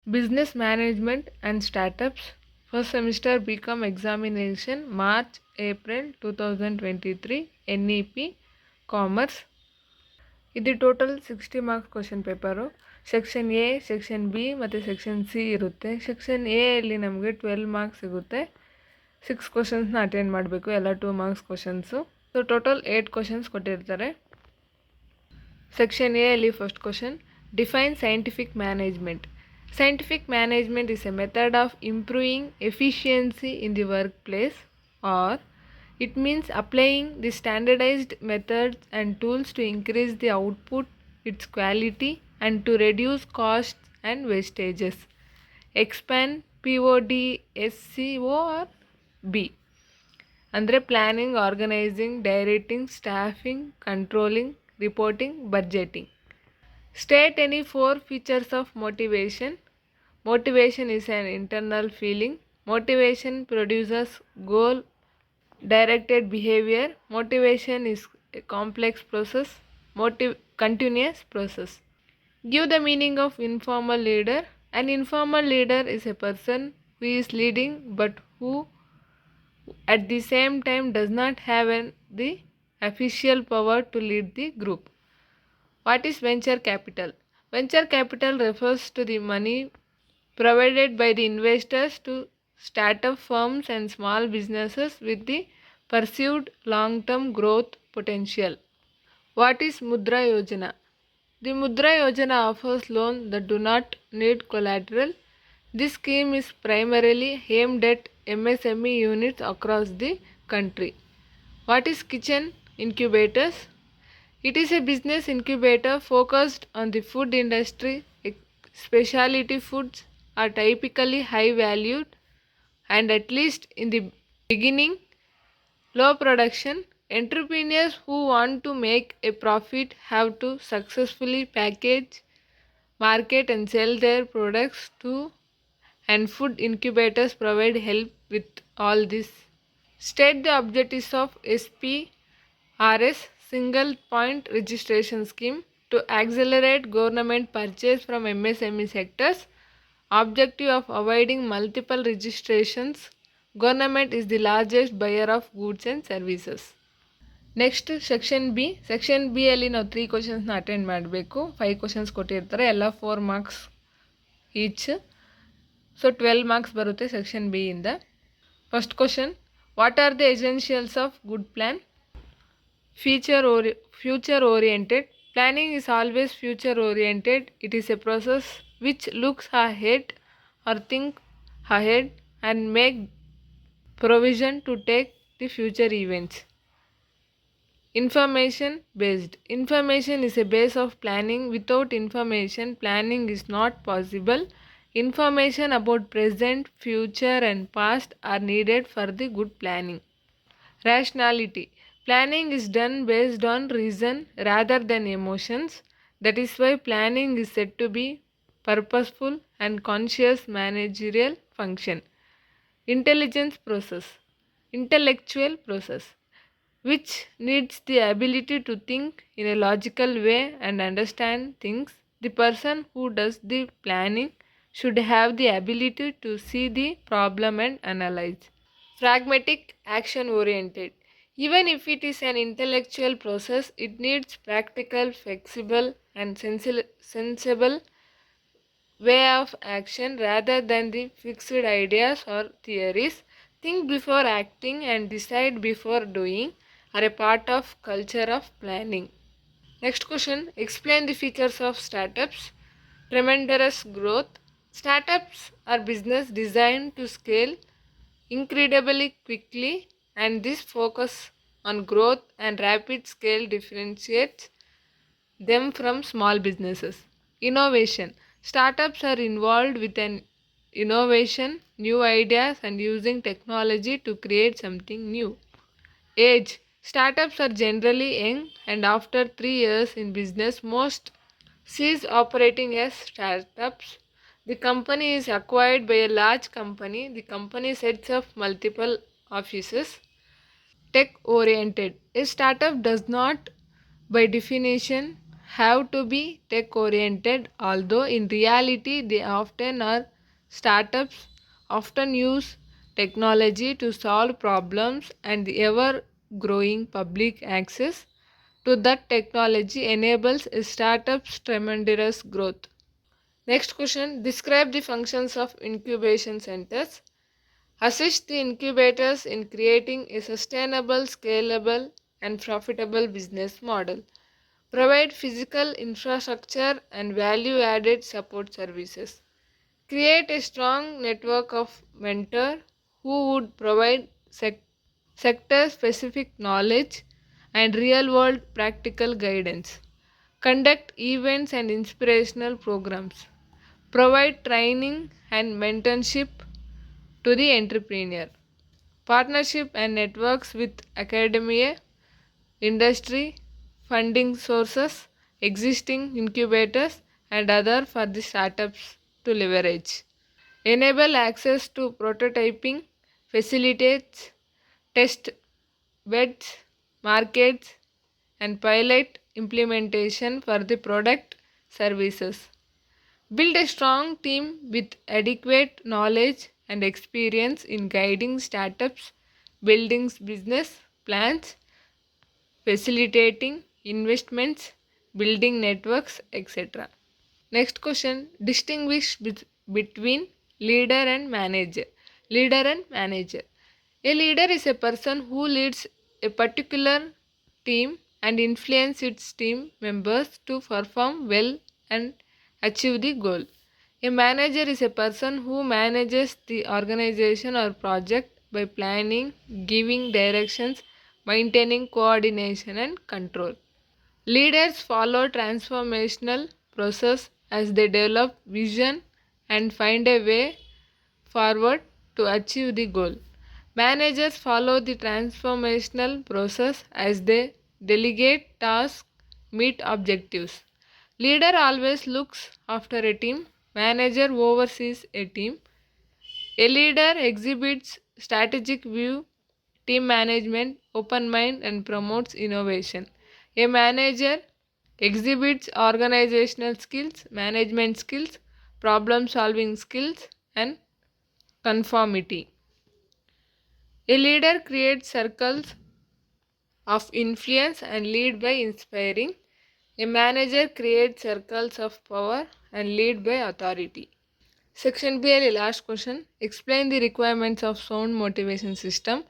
Business Management and Startups. First semester BCom examination March April 2023 NEP Commerce. ಇದು total 60 marks question paper. Section A, section B ಮತ್ತು section C ಇರುತ್ತೆ. Section A ಅಲ್ಲಿ ನಮಗೆ 12 marks ಸಿಗುತ್ತೆ. 6 ಕ್ವಶನ್ಸ್ನ attend ಮಾಡಬೇಕು, ಎಲ್ಲ 2 marks questions. So total 8 questions ಕೊಟ್ಟಿರ್ತಾರೆ. Section A ಅಲ್ಲಿ first question, define scientific management. Scientific management is a method of improving efficiency in the workplace, or it means applying the standardized methods and tools to increase the output, its quality, and to reduce costs and wastages. Expand PODSCO or B. ಅಂದರೆ planning, organising, directing, staffing, controlling, reporting, budgeting. State any 4 features of motivation. Motivation is an internal feeling. Motivation produces goal-directed behavior. Motivation is a complex process. Continuous process. Give the meaning of informal leader. An informal leader is a person who is leading but who at the same time does not have the official power to lead the group. What is venture capital? Venture capital refers to the money provided by the investors to startup firms and small businesses with the perceived long-term growth potential. What is Mudra Yojana? The Mudra Yojana offers loans that do not need collateral. This scheme is primarily aimed at MSME units across the country. What is Kitchen Incubators? It is a business incubator focused on the food industry. Specialty foods are typically high valued and, at least in the beginning, low production. Entrepreneurs who want to make a profit have to successfully package, market and sell their products too, and food incubators provide help with all this. State the objectives of SPRS, Single Point Registration Scheme, to accelerate government purchase from MSME sectors. Objective of avoiding multiple registrations. Government is the largest buyer of goods and services. Next section B. Section B ಅಲ್ಲಿ ನಾವು 3 ಕ್ವಶನ್ಸ್ನ attend ಮಾಡಬೇಕು. 5 questions ಕೊಟ್ಟಿರ್ತಾರೆ, ಎಲ್ಲ 4 marks each. So 12 marks ಬರುತ್ತೆ section B ಇಂದ. First question, what are the essentials of good plan? Future oriented. Planning is always future oriented. It is a process which looks ahead or think ahead and make provision to take the future events. Information based. Information is a base of planning. Without information, planning is not possible. Information about present, future and past are needed for the good planning. Rationality. Planning is done based on reason rather than emotions. That is why planning is said to be purposeful and conscious managerial function. Intelligence process. Intellectual process, which needs the ability to think in a logical way and understand things. The person who does the planning should have the ability to see the problem and analyze. Pragmatic, action oriented. Even if it is an intellectual process, it needs practical, flexible and sensible way of action rather than the fixed ideas or theories. Think before acting and decide before doing are a part of culture of planning. Next question, explain the features of startups. Tremendous growth. Startups are business designed to scale incredibly quickly, and this focus on growth and rapid scale differentiates them from small businesses. Innovation. Startups are involved with an innovation, new ideas and using technology to create something new. Age. Startups are generally young, and after 3 years in business, most cease operating as startups. The company is acquired by a large company. The company sets up multiple offices. Tech oriented. A startup does not, by definition, have to be tech oriented, although in reality they often are. Startups often use technology to solve problems, and the ever growing public access to that technology enables a startup's tremendous growth. Next question, describe the functions of incubation centers. Assist the incubators in creating a sustainable, scalable, and profitable business model. Provide physical infrastructure and value added support services. Create a strong network of mentors who would provide sector specific knowledge and real world practical guidance. Conduct events and inspirational programs. Provide training and mentorship to the entrepreneur. Partnership and networks with academia, industry, funding sources, existing incubators, and other for the startups to leverage. Enable access to prototyping, facilitates test beds, markets, and pilot implementation for the product services. Build a strong team with adequate knowledge and experience in guiding startups, building business plans, facilitating investments, building networks, etc. Next question, distinguish between leader and manager. Leader and manager. A leader is a person who leads a particular team and influences its team members to perform well and achieve the goal. A manager is a person who manages the organization or project by planning, giving directions, maintaining coordination and control. Leaders follow transformational process as they develop vision and find a way forward to achieve the goal. Managers follow the transformational process as they delegate tasks, meet objectives. Leader always looks after a team. Manager oversees a team. A leader exhibits strategic view, team management, open mind, and promotes innovation. A manager exhibits organizational skills, management skills, problem solving skills, and conformity. A leader creates circles of influence and lead by inspiring. A manager creates circles of power and lead by authority. Section B, last question. Explain the requirements of sound motivation system.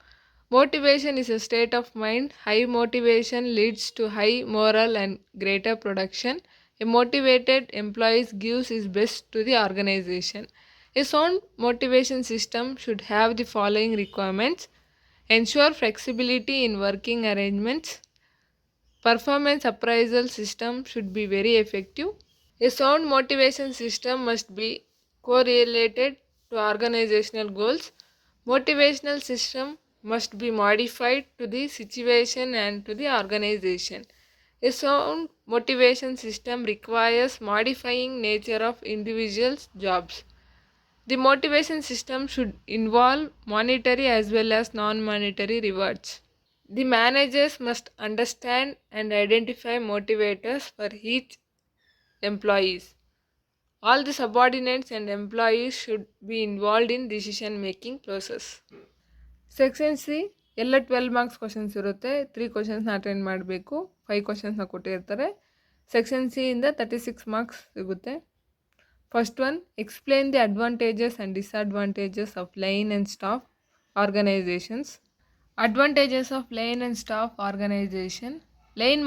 Motivation is a state of mind. High motivation leads to high morale and greater production. A motivated employee gives his best to the organization. A sound motivation system should have the following requirements. Ensure flexibility in working arrangements. Performance appraisal system should be very effective. A sound motivation system must be correlated to organizational goals. Motivational system must be modified to the situation and to the organization. A sound motivation system requires modifying nature of individuals' jobs. The motivation system should involve monetary as well as non-monetary rewards. The managers must understand and identify motivators for each employees. All the subordinates and employees should be involved in decision making process. Section C ಎಲ್ಲ 12 marks questions ಇರುತ್ತೆ. 3 ಕ್ವಶನ್ಸ್ನ attend ಮಾಡಬೇಕು. 5 ಕ್ವಶನ್ಸ್ನ ಕೊಟ್ಟಿರ್ತಾರೆ. Section C ಇಂದ 36 marks ಸಿಗುತ್ತೆ. First one, explain the advantages and disadvantages of line and staff organisations. Advantages of line and staff organization. Line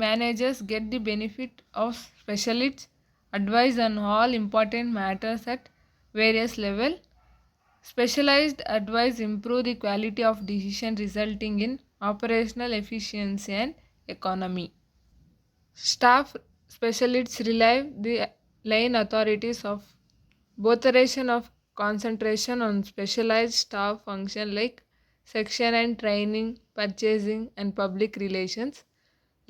managers get the benefit of specialists advice on all important matters at various levels. Specialized advice improve the quality of decision resulting in operational efficiency and economy. Staff specialists relieve the line authorities of botheration of concentration on specialized staff function like section and training, purchasing, and public relations.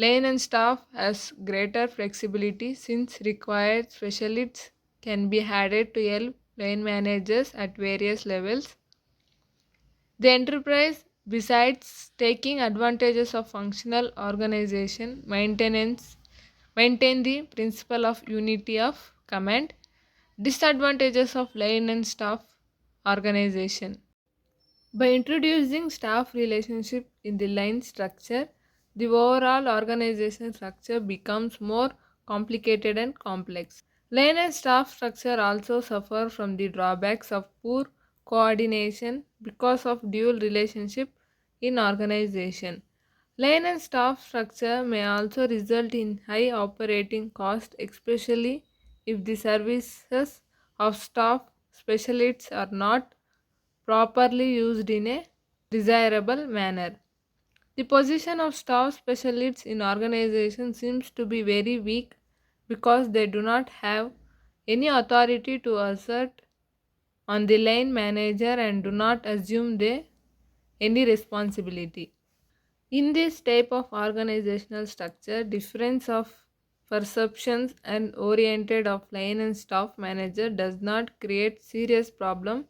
Line and staff has greater flexibility since required specialists can be added to help line managers at various levels. The enterprise, besides taking advantages of functional organization, maintenance, maintain the principle of unity of command. Disadvantages of line and staff organization. By introducing staff relationship in the line structure, the overall organization structure becomes more complicated and complex. Line and staff structure also suffer from the drawbacks of poor coordination because of dual relationship in organization. Line and staff structure may also result in high operating cost, especially if the services of staff specialists are not properly used in a desirable manner. The position of staff specialists in organization seems to be very weak because they do not have any authority to assert on the line manager and do not assume they any responsibility. In this type of organizational structure, difference of perceptions and oriented of line and staff manager does not create serious problem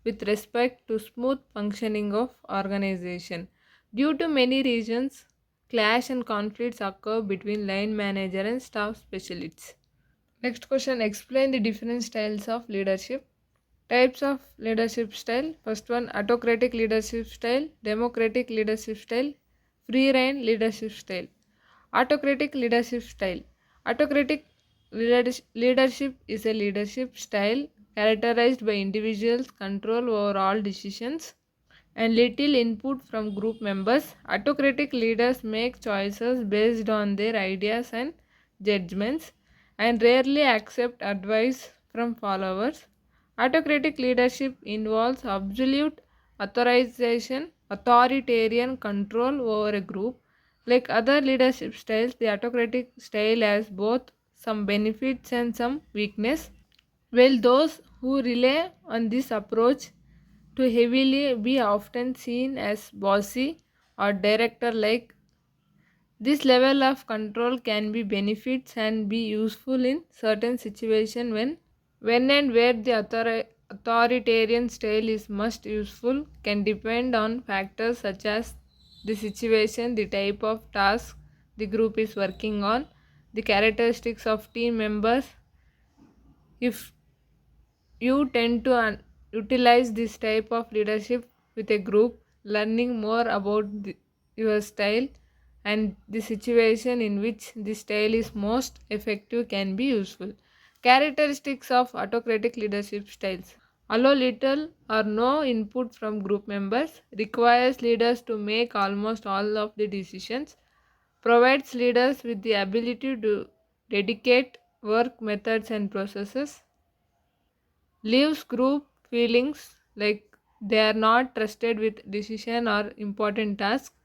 with respect to smooth functioning of organization. Due to many reasons, clash and conflicts occur between line manager and staff specialists. Next question, explain the different styles of leadership. Types of leadership style. First one, autocratic leadership style, democratic leadership style, free rein leadership style. Autocratic leadership style. Autocratic leadership is a leadership style characterized by individuals' control over all decisions and little input from group members. Autocratic leaders make choices based on their ideas and judgments and rarely accept advice from followers. Autocratic leadership involves absolute authoritarian control over a group. Like other leadership styles, the autocratic style has both some benefits and some weakness. While those who rely on this approach to heavily be often seen as bossy or director like, this level of control can be benefits and be useful in certain situations when and where the authoritarian style is most useful can depend on factors such as the situation, the type of task the group is working on, the characteristics of team members. If you tend to utilize this type of leadership with a group, learning more about your style and the situation in which the style is most effective can be useful. Characteristics of autocratic leadership styles. Allow little or no input from group members, requires leaders to make almost all of the decisions, provides leaders with the ability to dedicate work methods and processes, leaves group feelings like they are not trusted with decision or important tasks,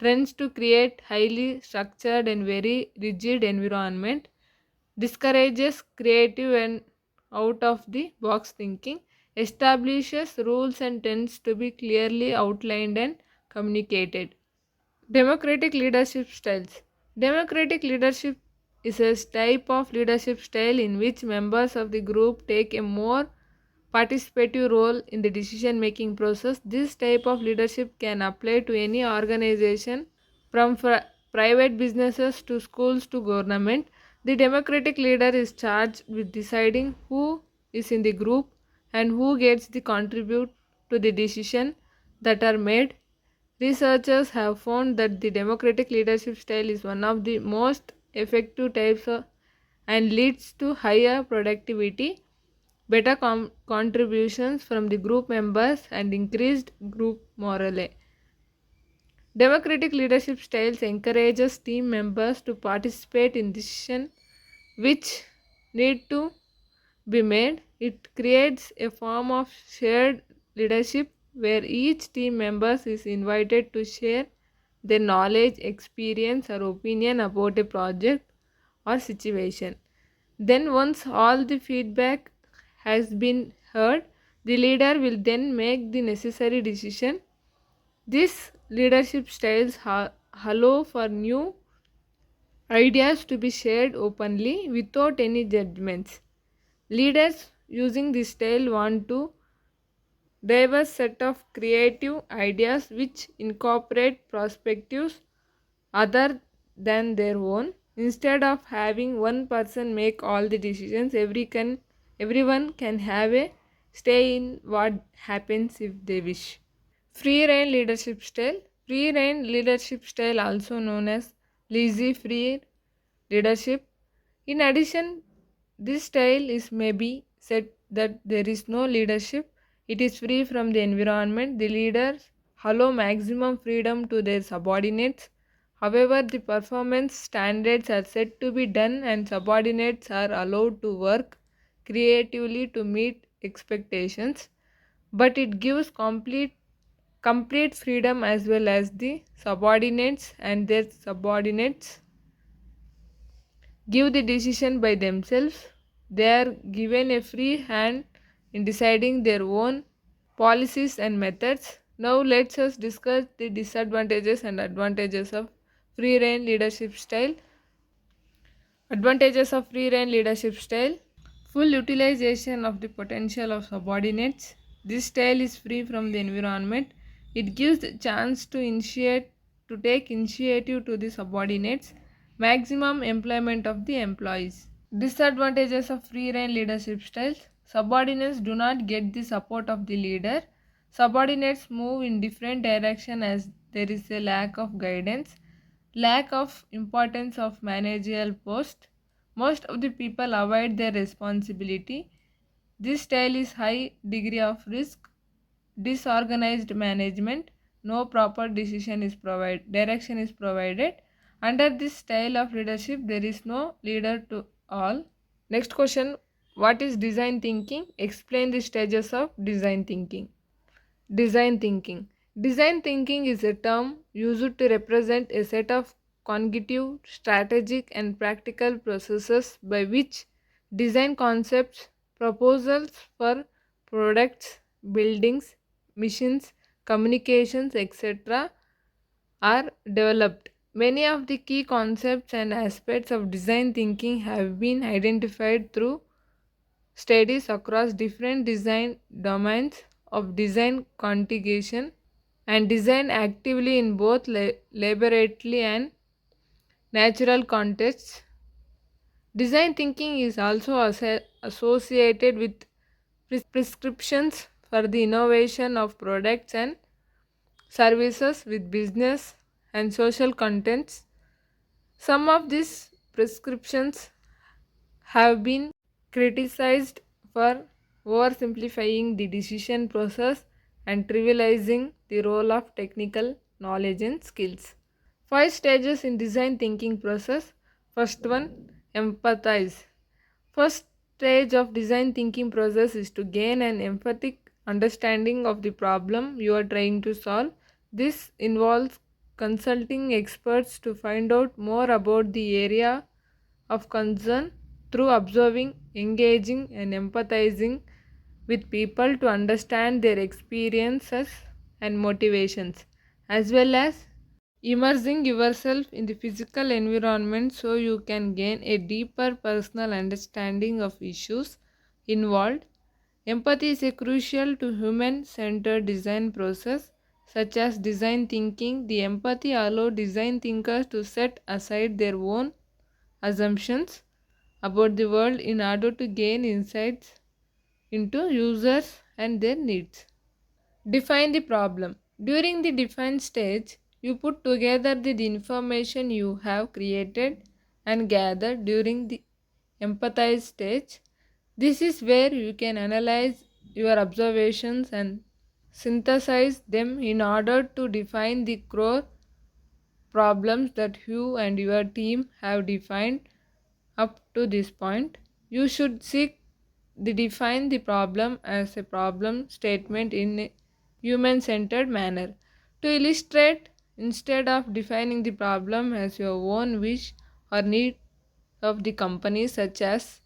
trends to create highly structured and very rigid environment, discourages creative and out of the box thinking, establishes rules and tends to be clearly outlined and communicated. Democratic leadership styles. Democratic leadership is a type of leadership style in which members of the group take a more participative role in the decision making process. This type of leadership can apply to any organization from private businesses to schools to government. The democratic leader is charged with deciding who is in the group and who gets the contribute to the decision that are made. Researchers have found that the democratic leadership style is one of the most effective types and leads to higher productivity, better contributions from the group members, and increased group morale. Democratic leadership styles encourages team members to participate in decisions which need to be made. It creates a form of shared leadership where each team member is invited to share their knowledge, experience, or opinion about a project or situation. Then, once all the feedback has been heard, the leader will then make the necessary decision. This leadership styles allow for new ideas to be shared openly without any judgments. Leaders using this style want to diverse set of creative ideas which incorporate perspectives other than their own. Instead of having one person make all the decisions, everyone can have a stay in what happens if they wish. Free rein leadership style. Free rein leadership style, also known as laissez free leadership. In addition, this style is maybe said that there is no leadership. It is free from the environment. The leaders allow maximum freedom to their subordinates. However, the performance standards are set to be done and subordinates are allowed to work creatively to meet expectations, but it gives complete freedom as well as the subordinates, and their subordinates give the decision by themselves. They are given a free hand in deciding their own policies and methods. Now let's us discuss the disadvantages and advantages of free rein leadership style. Advantages of free rein leadership style. Full utilization of the potential of subordinates. This style is free from the environment. It gives the chance to take initiative to the subordinates. Maximum employment of the employees. Disadvantages of free rein leadership styles. Subordinates do not get the support of the leader. Subordinates move in different direction as there is a lack of guidance. Lack of importance of managerial post. Most of the people avoid their responsibility. This style is high degree of risk. Disorganized management. No proper direction is provided. Under this style of leadership, there is no leader to all. Next question, what is design thinking? Explain the stages of design thinking. Design thinking. Design thinking is a term used to represent a set of cognitive, strategic, and practical processes by which design concepts, proposals for products, buildings, machines, communications, etc., are developed. Many of the key concepts and aspects of design thinking have been identified through studies across different design domains of design conjugation and design actively in both laboratory and natural contexts. Design thinking is also associated with prescriptions for the innovation of products and services with business and social contents. Some of these prescriptions have been criticized for oversimplifying the decision process and trivializing the role of technical knowledge and skills. 5 stages in design thinking process. First one, empathize. First stage of design thinking process is to gain an empathic understanding of the problem you are trying to solve. This involves consulting experts to find out more about the area of concern through observing, engaging, and empathizing with people to understand their experiences and motivations, as well as immersing yourself in the physical environment so you can gain a deeper personal understanding of issues involved. Empathy is a crucial to human-centered design process such as design thinking. The empathy allows design thinkers to set aside their own assumptions about the world in order to gain insights into users and their needs. Define the problem. During the define stage, you put together the information you have created and gathered during the empathize stage. This is where you can analyze your observations and synthesize them in order to define the core problems that you and your team have defined up to this point. You should seek to define the problem as a problem statement in a human-centered manner. To illustrate, instead of defining the problem as your own wish or need of the company, such as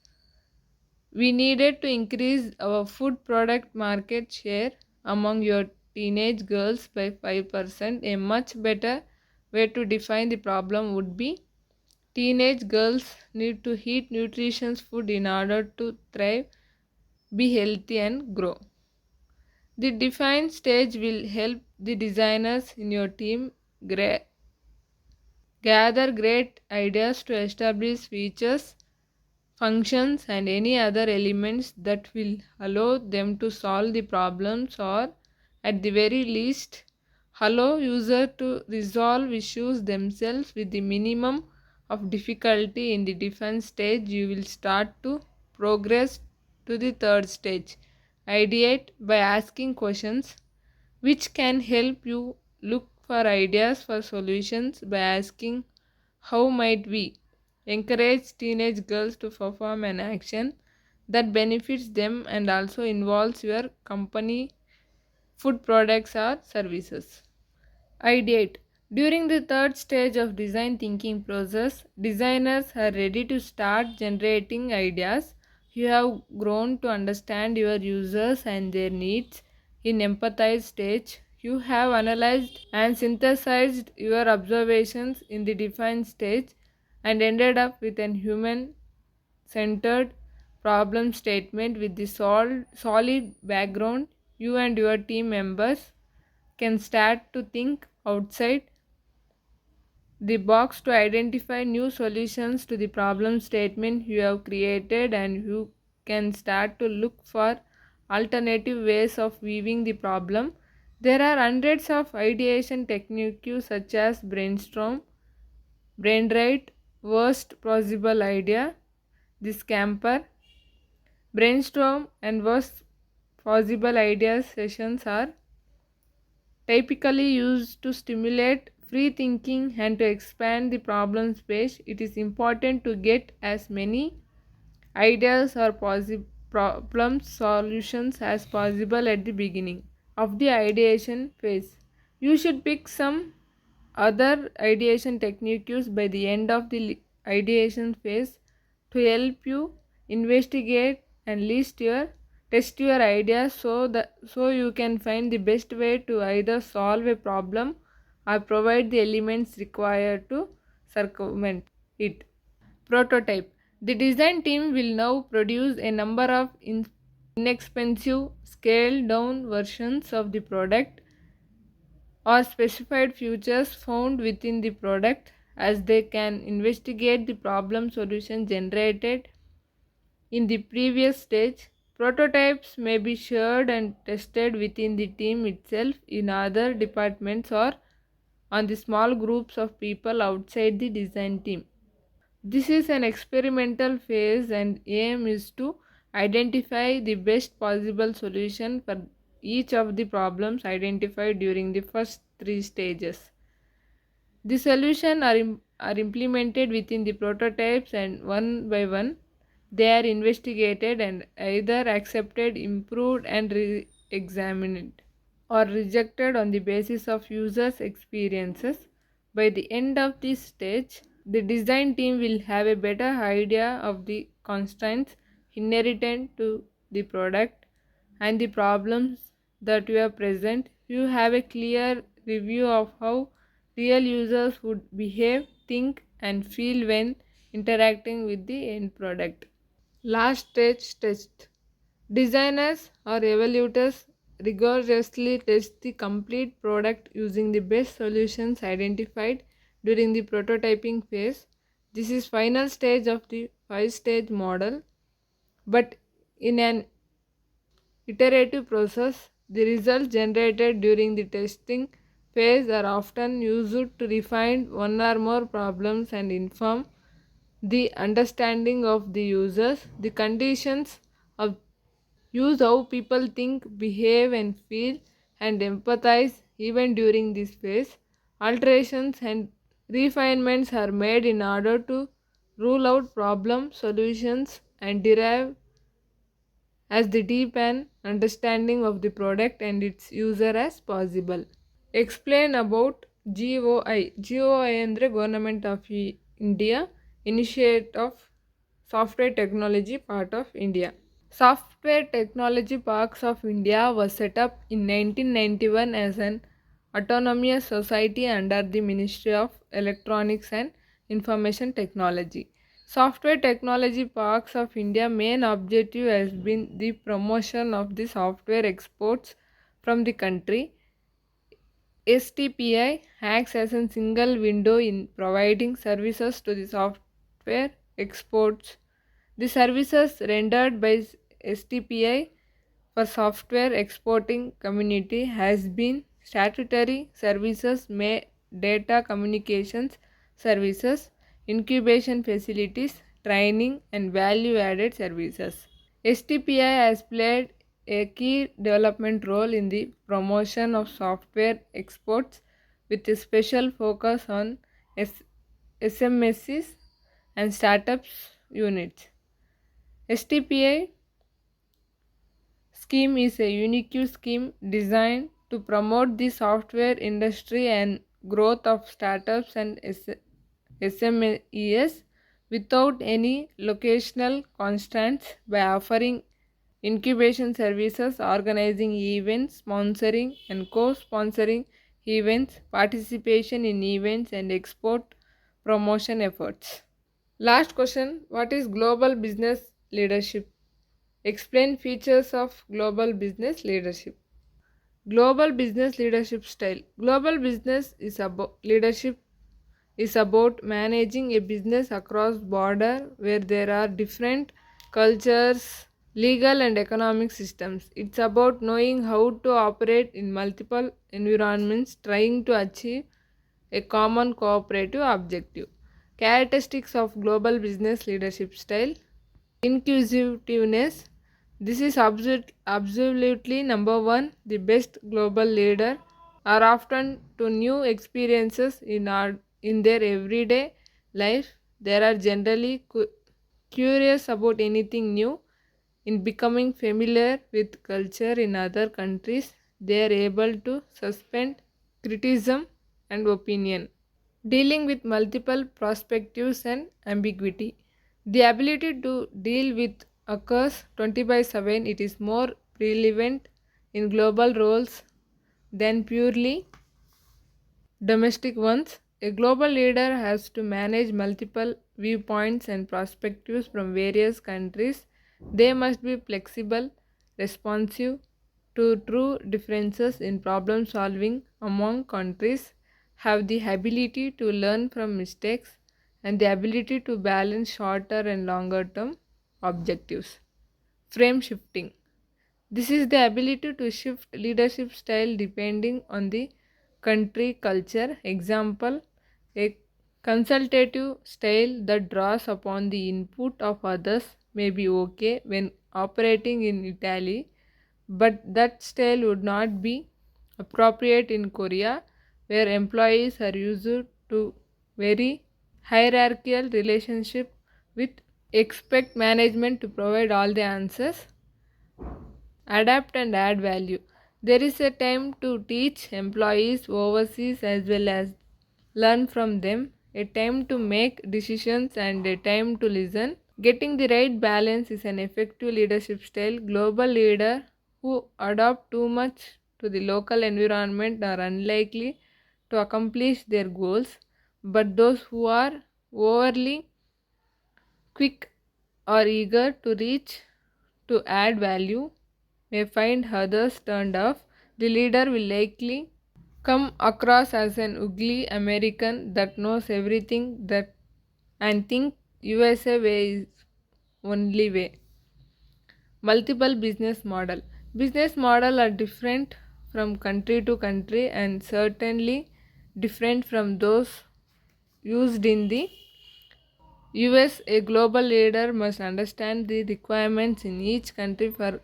we needed to increase our food product market share among your teenage girls by 5%, a much better way to define the problem would be teenage girls need to eat nutritious food in order to thrive, be healthy, and grow. The define stage will help the designers in your team gather great ideas to establish features, functions, and any other elements that will allow them to solve the problems, or at the very least allow user to resolve issues themselves with the minimum of difficulty. In the defense stage, you will start to progress to the third stage. Ideate by asking questions which can help you look for ideas for solutions. By asking how might we encourage teenage girls to perform an action that benefits them and also involves your company, food products, or services. Ideate. During the third stage of design thinking process, designers are ready to start generating ideas. You have grown to understand your users and their needs. In empathize stage, you have analyzed and synthesized your observations in the define stage and ended up with an human centered problem statement with the solid background. You and your team members can start to think outside the box to identify new solutions to the problem statement you have created, and you can start to look for alternative ways of viewing the problem. There are hundreds of ideation techniques such as brainstorm, brainwrite, worst possible idea, the scamper. Brainstorm and worst possible ideas sessions are typically used to stimulate free thinking and to expand the problem space. It is important to get as many ideas or problem solutions as possible at the beginning of the ideation phase. You should pick some other ideation techniques by the end of the ideation phase to help you investigate and test your ideas, so you can find the best way to either solve a problem or provide the elements required to circumvent it. Prototype. The design team will now produce a number of inexpensive scaled down versions of the product or specified features found within the product, as they can investigate the problem solution generated in the previous stage. Prototypes may be shared and tested within the team itself, in other departments, or on the small groups of people outside the design team. This is an experimental phase, and aim is to identify the best possible solution for each of the problems identified during the first three stages. The solutions are implemented within the prototypes, and one by one they are investigated and either accepted, improved, and re-examined, or rejected on the basis of users' experiences. By the end of this stage, the design team will have a better idea of the constraints inherent to the product and the problems that you are present. You have a clear review of how real users would behave, think, and feel when interacting with the end product. Last stage test. Designers or evaluators rigorously test the complete product using the best solutions identified during the prototyping phase. This is final stage of the 5-stage model, but in an iterative process, the results generated during the testing phase are often used to refine one or more problems and inform the understanding of the users. The conditions of use how people think, behave, and feel, and empathize even during this phase. Alterations and refinements are made in order to rule out problem solutions and derive as the deep an understanding of the product and its user as possible. Explain about GOI. GOI ಅಂದರೆ Government of India Initiate of Software Technology Part of India. Software Technology Parks of India was set up in 1991 as an autonomous society under the Ministry of Electronics and Information Technology. Software Technology Parks of India main objective has been the promotion of the software exports from the country. STPI acts as a single window in providing services to the software exports. The services rendered by STPI for software exporting community has been statutory services, data communications services, incubation facilities, training and value added services. STPI has played a key development role in the promotion of software exports with a special focus on SMSs and startups units. STPI scheme is a unique scheme designed to promote the software industry and growth of startups and SMEs without any locational constraints by offering incubation services, organizing events, sponsoring and co-sponsoring events, participation in events and export promotion efforts. Last question, what is global business leadership? Explain features of global business leadership. Global business leadership style. Global business is about leadership is about managing a business across border where there are different cultures, legal and economic systems. It's about knowing how to operate in multiple environments, trying to achieve a common cooperative objective. Characteristics of global business leadership style. Inclusiveness. This is absolutely number one. The best global leader are often to new experiences in their everyday life. They are generally curious about anything new. In becoming familiar with culture in other countries, they are able to suspend criticism and opinion. Dealing with multiple perspectives and ambiguity. The ability to deal with occurs 20 by 7. It is more relevant in global roles than purely domestic ones. A global leader has to manage multiple viewpoints and perspectives from various countries. They must be flexible, responsive to true differences in problem solving among countries, have the ability to learn from mistakes, and the ability to balance shorter and longer term objectives. Frame shifting. This is the ability to shift leadership style depending on the country culture. Example, a consultative style that draws upon the input of others may be okay when operating in Italy, but that style would not be appropriate in Korea, where employees are used to very hierarchical relationship with expect management to provide all the answers. Adapt and add value. There is a time to teach employees overseas as well as learn from them, a time to make decisions and a time to listen. Getting the right balance is an effective leadership style. Global leader who adopt too much to the local environment are unlikely to accomplish their goals, but those who are overly quick or eager to reach to add value may find others turned off. The leader will likely come across as an ugly American that knows everything that and think USA way is only way. Multiple business model. Business model are different from country to country and certainly different from those used in the US. A global leader must understand the requirements in each country for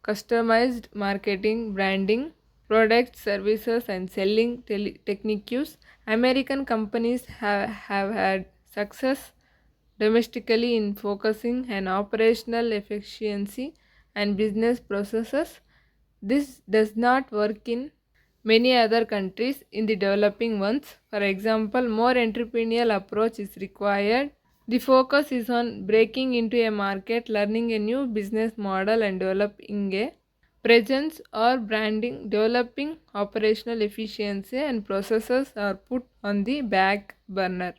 customized marketing, branding, products, services, and selling techniques. American companies have had success domestically in focusing on operational efficiency and business processes. This does not work in many other countries in the developing ones. For example, more entrepreneurial approach is required. The focus is on breaking into a market, learning a new business model and developing a presence or branding. Developing operational efficiency and processes are put on the back burner.